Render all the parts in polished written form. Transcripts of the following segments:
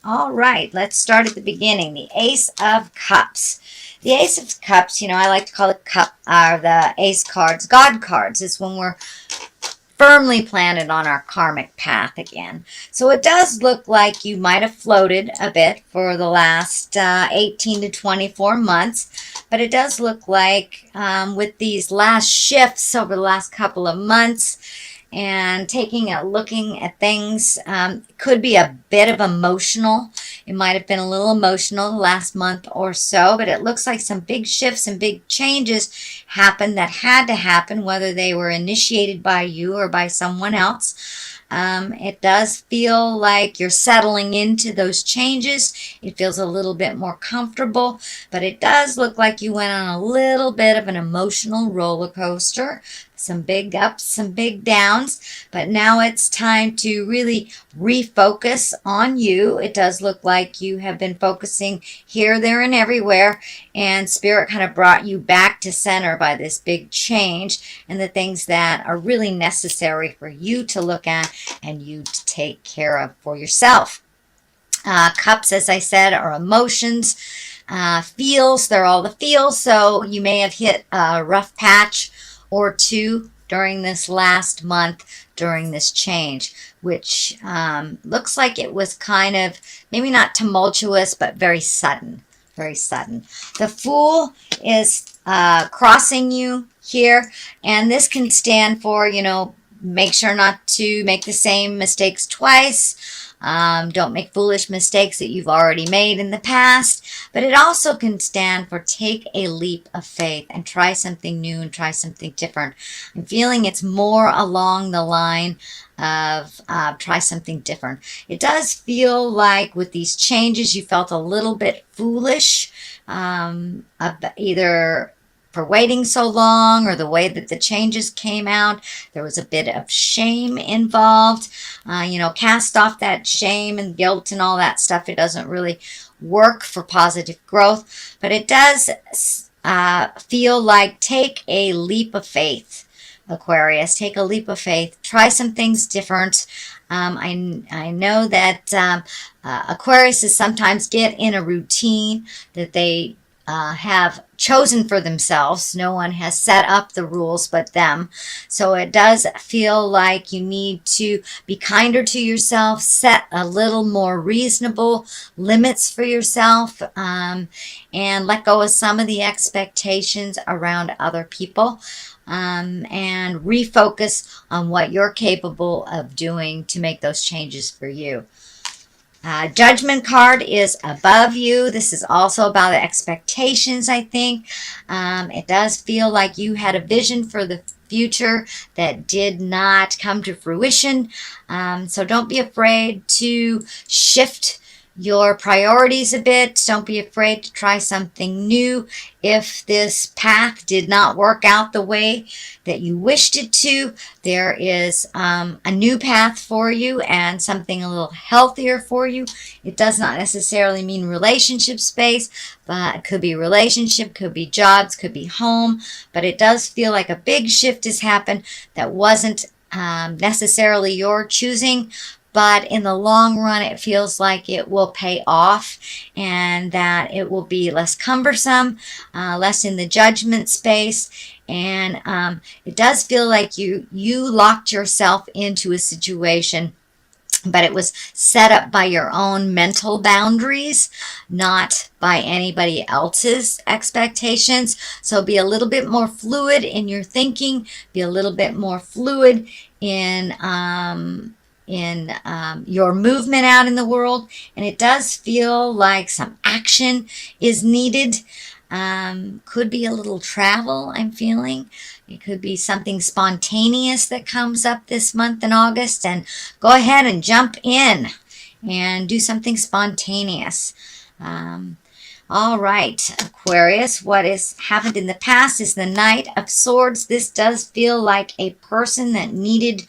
All right, let's start at the beginning. The Ace of Cups. The Ace of Cups, you know, I like to call it the Ace cards, God cards. Is when we're firmly planted on our karmic path again. So it does look like you might have floated a bit for the last 18 to 24 months, but it does look like with these last shifts over the last couple of months and looking at things, could be a bit of emotional. It might have been a little emotional the last month or so, but it looks like some big shifts and big changes happened that had to happen, whether they were initiated by you or by someone else. It does feel like you're settling into those changes. It feels a little bit more comfortable, but it does look like you went on a little bit of an emotional roller coaster. Some big ups, some big downs, but now it's time to really refocus on you. It does look like you have been focusing here, there, and everywhere, and Spirit kind of brought you back to center by this big change and the things that are really necessary for you to look at and you to take care of for yourself. Cups, as I said, are emotions, feels. They're all the feels, so you may have hit a rough patch or two during this last month, during this change, which looks like it was kind of maybe not tumultuous, but very sudden. Very sudden. The Fool is crossing you here, and this can stand for, you know, make sure not to make the same mistakes twice. Don't make foolish mistakes that you've already made in the past. But it also can stand for take a leap of faith and try something new and try something different. I'm feeling it's more along the line of try something different. It does feel like with these changes you felt a little bit foolish, either for waiting so long or the way that the changes came out. There was a bit of shame involved. You know, cast off that shame and guilt and all that stuff. It doesn't really work for positive growth, but it does feel like take a leap of faith, Aquarius. Take a leap of faith. Try some things different. I know that Aquariuses sometimes get in a routine that they have chosen for themselves. No one has set up the rules but them. So it does feel like you need to be kinder to yourself, set a little more reasonable limits for yourself, and let go of some of the expectations around other people, and refocus on what you're capable of doing to make those changes for you. Judgment card is above you. This is also about expectations, I think. It does feel like you had a vision for the future that did not come to fruition. So don't be afraid to shift your priorities a bit. Don't be afraid to try something new. If this path did not work out the way that you wished it to, there is a new path for you and something a little healthier for you. It does not necessarily mean relationship space, but it could be relationship, could be jobs, could be home, but it does feel like a big shift has happened that wasn't necessarily your choosing. But in the long run, it feels like it will pay off and that it will be less cumbersome, less in the judgment space. And it does feel like you locked yourself into a situation, but it was set up by your own mental boundaries, not by anybody else's expectations. So be a little bit more fluid in your thinking, be a little bit more fluid in your movement out in the world. And it does feel like some action is needed. Could be a little travel, I'm feeling. It could be something spontaneous that comes up this month in August, and go ahead and jump in and do something spontaneous. All right, Aquarius, what has happened in the past is the Knight of Swords. This does feel like a person that needed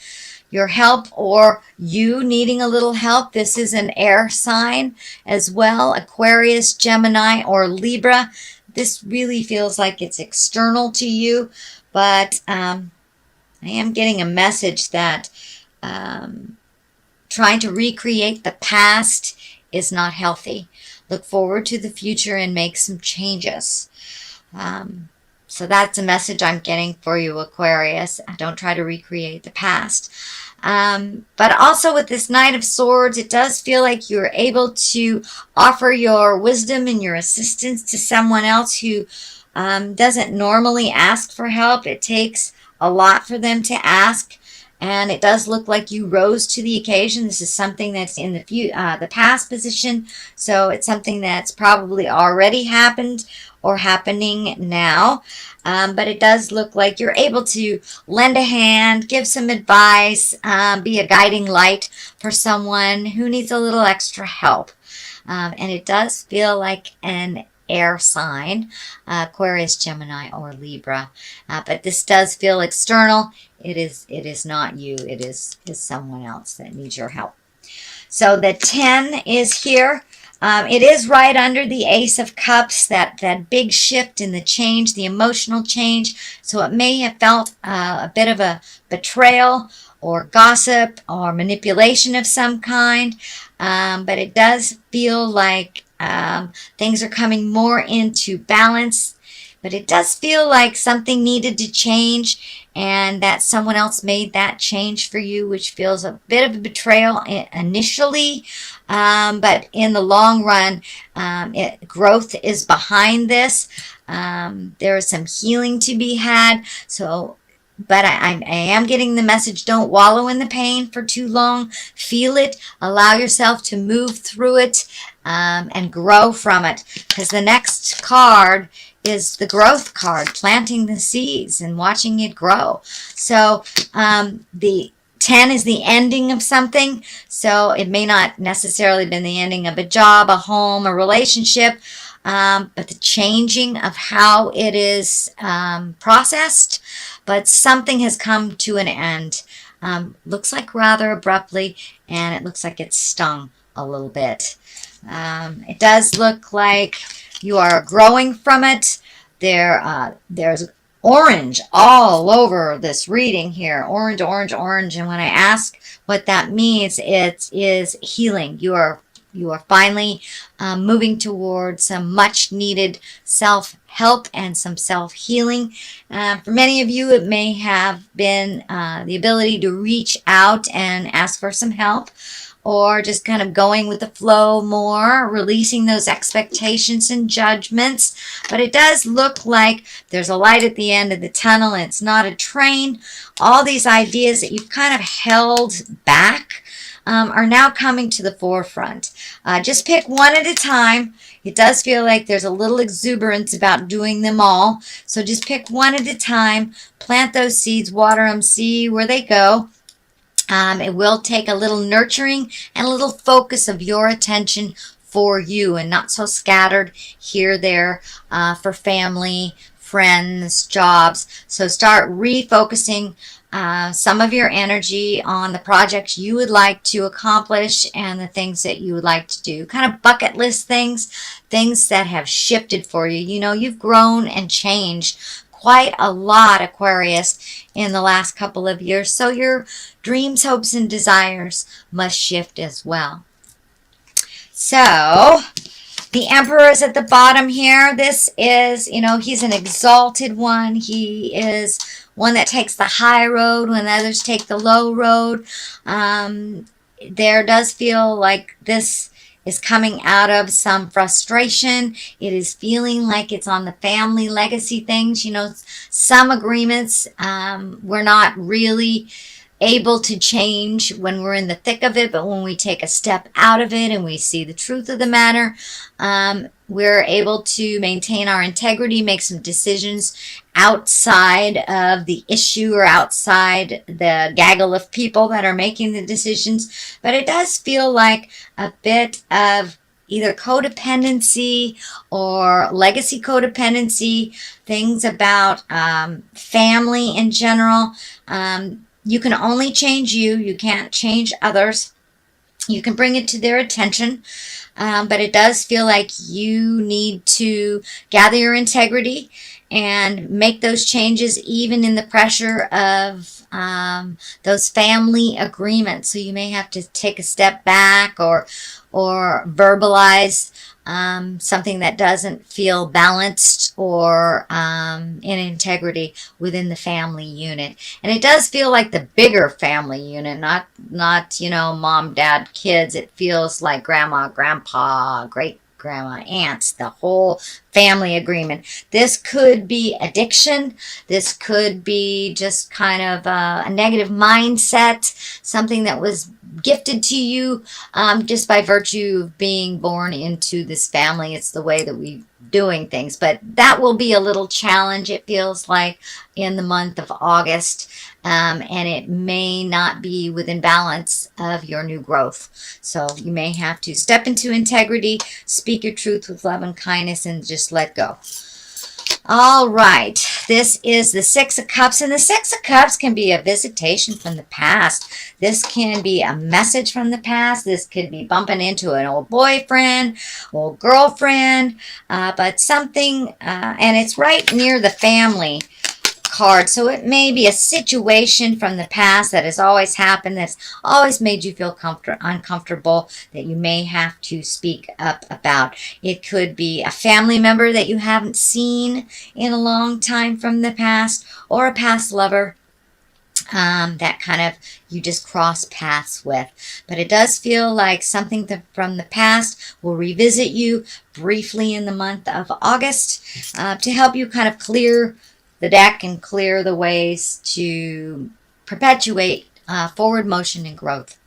your help or you needing a little help. This is an air sign as well, Aquarius, Gemini, or Libra. This really feels like it's external to you, but I am getting a message that trying to recreate the past is not healthy. Look forward to the future and make some changes. So that's a message I'm getting for you, Aquarius. Don't try to recreate the past. But also with this Knight of Swords, it does feel like you're able to offer your wisdom and your assistance to someone else who doesn't normally ask for help. It takes a lot for them to ask. And it does look like you rose to the occasion. This is something that's in the past position. So it's something that's probably already happened or happening now. But it does look like you're able to lend a hand, give some advice, be a guiding light for someone who needs a little extra help. And it does feel like an air sign, Aquarius, Gemini, or Libra. But this does feel external. It is not you. It is someone else that needs your help. So the 10 is here. It is right under the Ace of Cups, that big shift in the change, the emotional change. So it may have felt a bit of a betrayal or gossip or manipulation of some kind. But it does feel like things are coming more into balance. But it does feel like something needed to change and that someone else made that change for you, which feels a bit of a betrayal initially. But in the long run, growth is behind this. There is some healing to be had. But I am getting the message, don't wallow in the pain for too long. Feel it. Allow yourself to move through it and grow from it. Because the next card is the growth card, planting the seeds and watching it grow. So the 10 is the ending of something. So it may not necessarily been the ending of a job, a home, a relationship. But the changing of how it is processed. But something has come to an end. Looks like rather abruptly, and it looks like it's stung a little bit. It does look like you are growing from it. There's orange all over this reading here. Orange, orange, orange. And when I ask what that means, it is healing. You are finally moving towards some much needed self-help and some self-healing. For many of you, it may have been the ability to reach out and ask for some help, or just kind of going with the flow more, releasing those expectations and judgments. But it does look like there's a light at the end of the tunnel, and it's not a train. All these ideas that you've kind of held back are now coming to the forefront. Just pick one at a time. It does feel like there's a little exuberance about doing them all. So just pick one at a time, plant those seeds, water them, see where they go. It will take a little nurturing and a little focus of your attention for you, and not so scattered here, there, for family, friends, jobs. So start refocusing some of your energy on the projects you would like to accomplish and the things that you would like to do. Kind of bucket list things that have shifted for you. You know, you've grown and changed quite a lot, Aquarius, in the last couple of years. So your dreams, hopes, and desires must shift as well. So the Emperor is at the bottom here. This is, he's an exalted one. He is one that takes the high road when others take the low road. There does feel like this is coming out of some frustration. It is feeling like it's on the family legacy things. Some agreements we're not really able to change when we're in the thick of it, but when we take a step out of it and we see the truth of the matter, we're able to maintain our integrity, make some decisions outside of the issue or outside the gaggle of people that are making the decisions. But it does feel like a bit of either codependency or legacy codependency, things about family in general. You can only change you. You can't change others. You can bring it to their attention. But it does feel like you need to gather your integrity and make those changes even in the pressure of those family agreements. So you may have to take a step back or or verbalize something that doesn't feel balanced or in integrity within the family unit. And it does feel like the bigger family unit, not you know, mom, dad, kids. It feels like grandma, grandpa, great grandma, aunts, the whole family agreement. This could be addiction. This could be just kind of a negative mindset, something that was gifted to you just by virtue of being born into this family. It's the way that we're doing things. But that will be a little challenge, it feels like, in the month of August. And it may not be within balance of your new growth. So you may have to step into integrity, speak your truth with love and kindness, and just let go. All right, this is the Six of Cups, and the Six of Cups can be a visitation from the past. This can be a message from the past. This could be bumping into an old boyfriend, old girlfriend, but something, and it's right near the family card. So it may be a situation from the past that has always happened, that's always made you feel uncomfortable, that you may have to speak up about. It could be a family member that you haven't seen in a long time from the past, or a past lover that kind of you just cross paths with. But it does feel like something from the past will revisit you briefly in the month of August to help you kind of clear the deck and clear the ways to perpetuate forward motion and growth.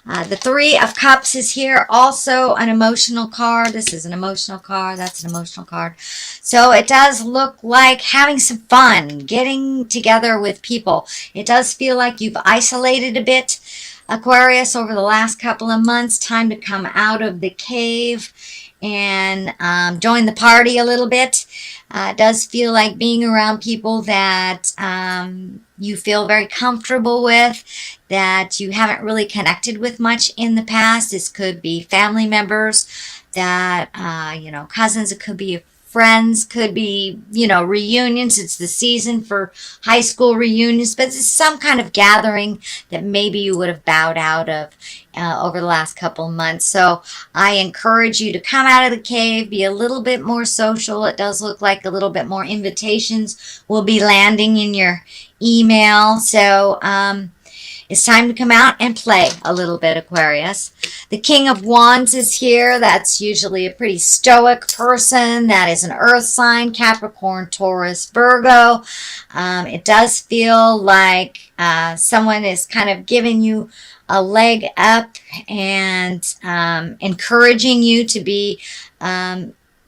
The Three of Cups is here, also an emotional card. This is an emotional card. That's an emotional card. So it does look like having some fun, getting together with people. It does feel like you've isolated a bit, Aquarius, over the last couple of months. Time to come out of the cave and join the party a little bit. It does feel like being around people that you feel very comfortable with, that you haven't really connected with much in the past. This could be family members that, you know, cousins. It could be friends, could be, you know, reunions. It's the season for high school reunions, but it's some kind of gathering that maybe you would have bowed out of over the last couple of months. So I encourage you to come out of the cave, be a little bit more social. It does look like a little bit more invitations will be landing in your email. So it's time to come out and play a little bit, Aquarius. The King of Wands is here. That's usually a pretty stoic person. That is an earth sign, Capricorn, Taurus, Virgo. It does feel like someone is kind of giving you a leg up and encouraging you to be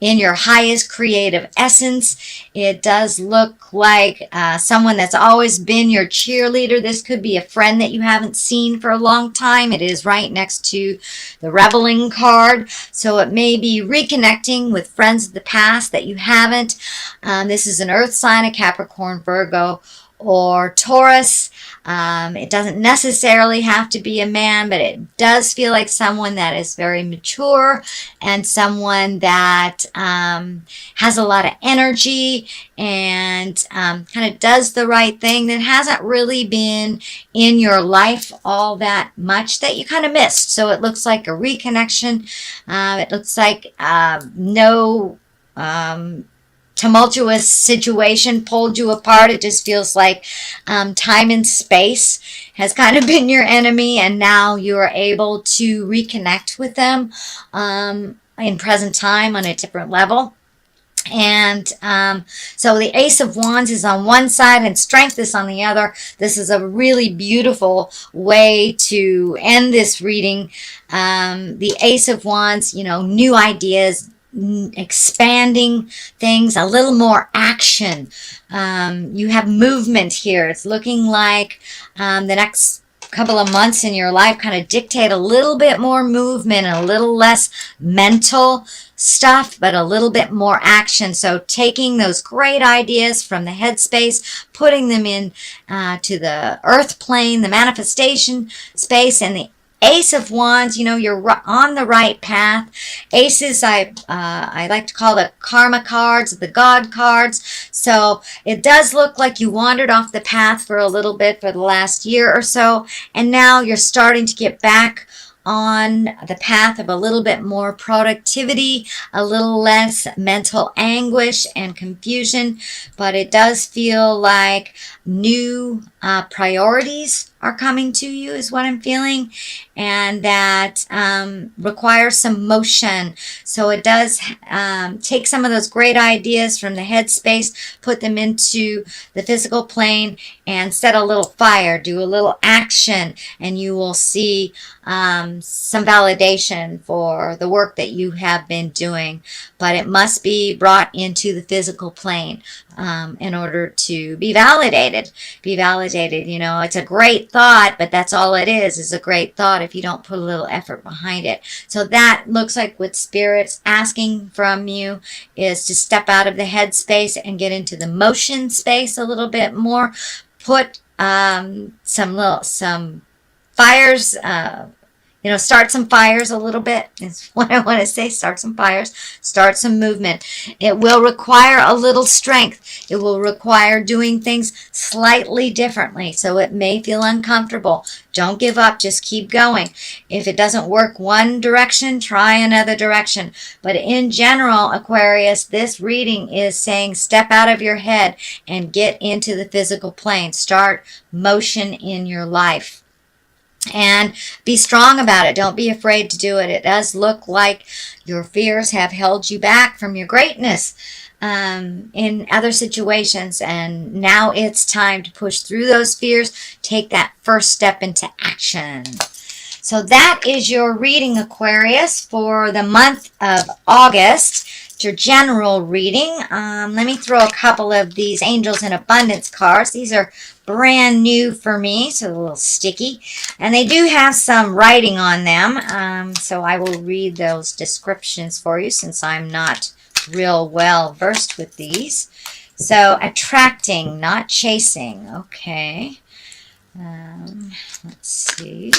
in your highest creative essence. It does look like someone that's always been your cheerleader. This could be a friend that you haven't seen for a long time. It is right next to the Reveling card. So it may be reconnecting with friends of the past that you haven't. This is an earth sign, a Capricorn, Virgo, or Taurus. It doesn't necessarily have to be a man, but it does feel like someone that is very mature and someone that has a lot of energy and kind of does the right thing, that hasn't really been in your life all that much, that you kind of missed. So it looks like a reconnection. It looks like no tumultuous situation pulled you apart. It just feels like time and space has kind of been your enemy, and now you are able to reconnect with them in present time on a different level. And so the Ace of Wands is on one side and Strength is on the other. This is a really beautiful way to end this reading. The Ace of Wands, you know, new ideas, expanding things, a little more action. You have movement here. It's looking like the next couple of months in your life kind of dictate a little bit more movement, a little less mental stuff, but a little bit more action. So taking those great ideas from the headspace, putting them in to the earth plane, the manifestation space, and the Ace of Wands, you know, you're on the right path. Aces, I like to call the karma cards, the God cards. So it does look like you wandered off the path for a little bit for the last year or so, and now you're starting to get back on the path of a little bit more productivity, a little less mental anguish and confusion, but it does feel like new priorities are coming to you is what I'm feeling, and that requires some motion. So it does take some of those great ideas from the headspace, put them into the physical plane, and set a little fire, do a little action, and you will see some validation for the work that you have been doing. But it must be brought into the physical plane in order to be validated. Be validated. You know, it's a great thought, but that's all it is a great thought if you don't put a little effort behind it. So that looks like what Spirit's asking from you is to step out of the head space and get into the motion space a little bit more. Put some fires, start some fires a little bit is what I want to say. Start some fires, start some movement. It will require a little strength. It will require doing things slightly differently. So it may feel uncomfortable. Don't give up. Just keep going. If it doesn't work one direction, try another direction. But in general, Aquarius, this reading is saying step out of your head and get into the physical plane. Start motion in your life. And be strong about it. Don't be afraid to do it. It does look like your fears have held you back from your greatness in other situations. And now it's time to push through those fears. Take that first step into action. So that is your reading, Aquarius, for the month of August. It's your general reading. Let me throw a couple of these Angels in Abundance cards. These are brand new for me, so a little sticky. And they do have some writing on them, so I will read those descriptions for you since I'm not real well versed with these. So, attracting, not chasing. Okay. Let's see.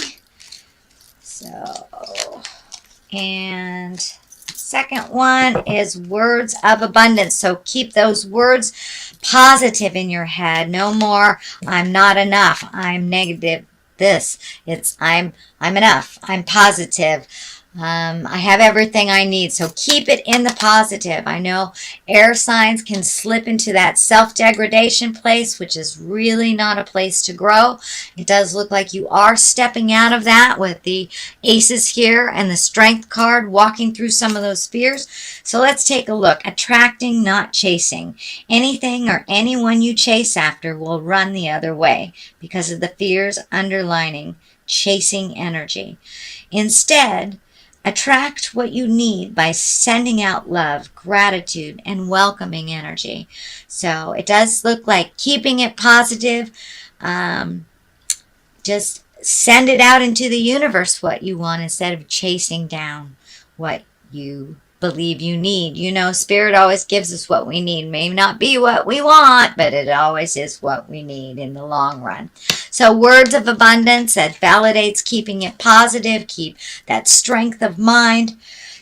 So, and second one is words of abundance. So keep those words positive in your head. No more, I'm not enough, I'm negative. It's I'm enough, I'm positive. I have everything I need. So keep it in the positive. I know air signs can slip into that self-degradation place, which is really not a place to grow. It does look like you are stepping out of that with the aces here and the strength card walking through some of those fears. So let's take a look. Attracting, not chasing. Anything or anyone you chase after will run the other way because of the fears underlining chasing energy. Instead, attract what you need by sending out love, gratitude, and welcoming energy. So it does look like keeping it positive. Just send it out into the universe what you want instead of chasing down what you believe you need. You know, Spirit always gives us what we need. May not be what we want, but it always is what we need in the long run. So words of abundance that validates keeping it positive, keep that strength of mind.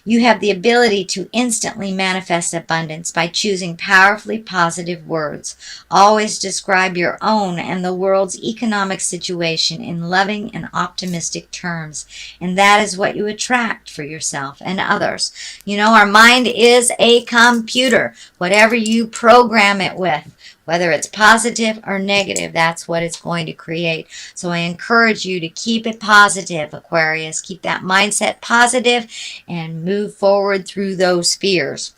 You have the ability to instantly manifest abundance by choosing powerfully positive words. Always describe your own and the world's economic situation in loving and optimistic terms. And that is what you attract for yourself and others. You know, our mind is a computer. Whatever you program it with, whether it's positive or negative, that's what it's going to create. So I encourage you to keep it positive, Aquarius. Keep that mindset positive and move forward through those fears.